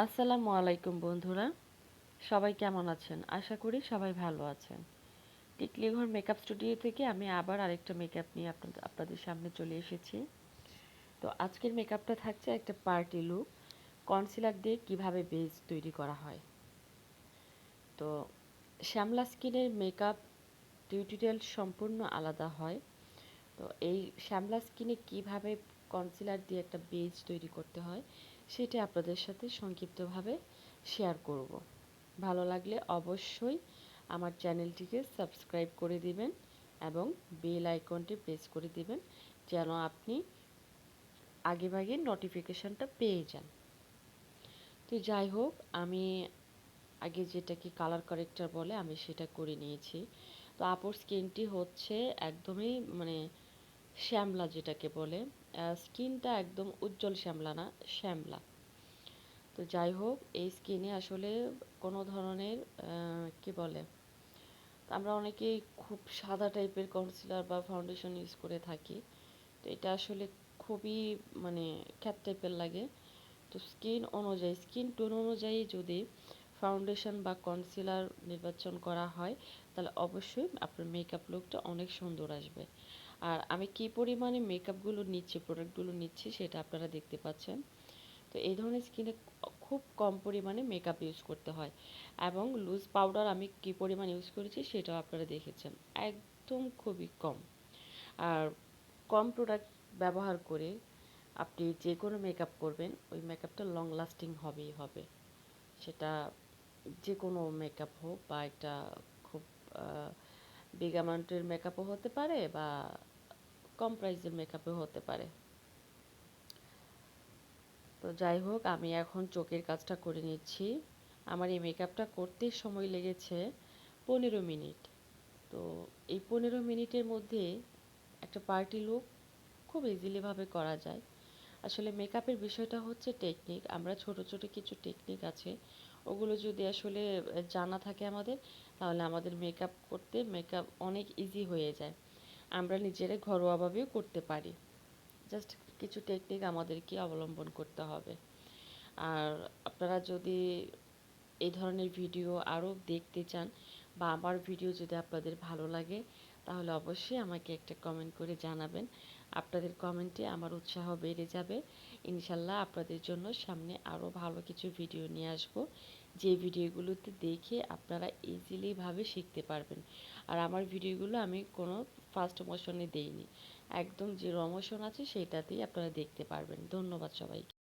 আসসালামু আলাইকুম বন্ধুরা, সবাই কেমন আছেন? আশা করি সবাই ভালো আছেন। টিকলি ঘর মেকআপ স্টুডিও থেকে আমি আবার আরেকটা মেকআপ নিয়ে আপনাদের সামনে চলে এসেছি। তো আজকের মেকআপটা থাকছে একটা পার্টি লুক, কনসিলার দিয়ে কিভাবে বেস তৈরি করা হয়। তো শ্যামলা স্কিনের মেকআপ টিউটোরিয়াল সম্পূর্ণ আলাদা হয়। তো এই শ্যামলা স্কিনে কিভাবে কনসিলার দিয়ে একটা বেস তৈরি করতে হয় সেটা আপনাদের সাথে সংক্ষিপ্তভাবে শেয়ার করব। ভালো লাগলে অবশ্যই আমার চ্যানেলটিকে সাবস্ক্রাইব করে দিবেন এবং বেল আইকনটি প্রেস করে দিবেন যেন আপনি আগেভাগে নোটিফিকেশনটা পেয়ে যান। তো যাই হোক, আমি আগে যেটাকে কালার কারেক্টার বলে আমি সেটা করে নিয়েছি। তো আপুর স্কিনটি হচ্ছে একদমই মানে শ্যামলা যেটাকে বলে, স্কিনটা একদম উজ্জ্বল শ্যামলা না, শ্যামলা। তো যাই হোক, এই স্কিনে আসলে কোনো ধরনের কি বলে, আমরা অনেকেই খুব সাদা টাইপের কনসিলার বা ফাউন্ডেশন ইউজ করে থাকি। তো এটা আসলে খুবই মানে খ্যাত টাইপের লাগে। তো স্কিন টোন অনুযায়ী যদি ফাউন্ডেশন বা কনসিলার নির্বাচন করা হয় তাহলে অবশ্যই আপনার মেকআপ লুকটা অনেক সুন্দর আসবে। আর আমি কি পরিমাণে মেকআপগুলো নিচ্ছি, প্রোডাক্টগুলো নিচ্ছি সেটা আপনারা দেখতে পাচ্ছেন। তো এই ধরনের স্কিনে খুব কম পরিমাণে মেকআপ ইউজ করতে হয় এবং লুজ পাউডার আমি কি পরিমাণ ইউজ করেছি সেটাও আপনারা দেখেছেন, একদম খুবই কম। আর কম প্রোডাক্ট ব্যবহার করে আপনি যে কোনো মেকআপ করবেন ওই মেকআপটা লং লাস্টিং হবেই হবে। সেটা যে কোনো মেকআপ হোক বা একটা খুব বিগ অ্যামাউন্টের মেকআপও হতে পারে বা কম প্রাইসের মেকআপও হতে পারে। তো যাই হোক, আমি এখন চোখের কাজটা করে নিচ্ছি। আমার এই মেকআপটা করতে সময় লেগেছে 15 মিনিট। তো এই 15 মিনিটের মধ্যে একটা পার্টি লুক খুব ইজিলিভাবে করা যায়। আসলে মেকআপের বিষয়টা হচ্ছে টেকনিক। আমরা ছোট ছোট কিছু টেকনিক আছে, ওগুলো যদি আসলে জানা থাকে আমাদের, তাহলে আমাদের মেকআপ অনেক ইজি হয়ে যায়। আমরা নিজেরা ঘরোয়াভাবেও করতে পারি। জাস্ট কিছু টেকনিক আমাদেরকে অবলম্বন করতে হবে। আর আপনারা যদি এই ধরনের ভিডিও আরও দেখতে চান বা আমার ভিডিও যদি আপনাদের ভালো লাগে তাহলে অবশ্যই আমাকে একটা কমেন্ট করে জানাবেন। আপনাদের কমেন্টে আমার উৎসাহ বেড়ে যাবে। ইনশাল্লাহ আপনাদের জন্য সামনে আরও ভালো কিছু ভিডিও নিয়ে আসব, যে ভিডিওগুলোতে দেখে আপনারা ইজিলিভাবে শিখতে পারবেন। আর আমার ভিডিওগুলো আমি কোনো ফাস্ট মোশনে দেইনি, একদম যে রমোশন আছে সেটাতেই আপনারা দেখতে পারবেন। ধন্যবাদ সবাইকে।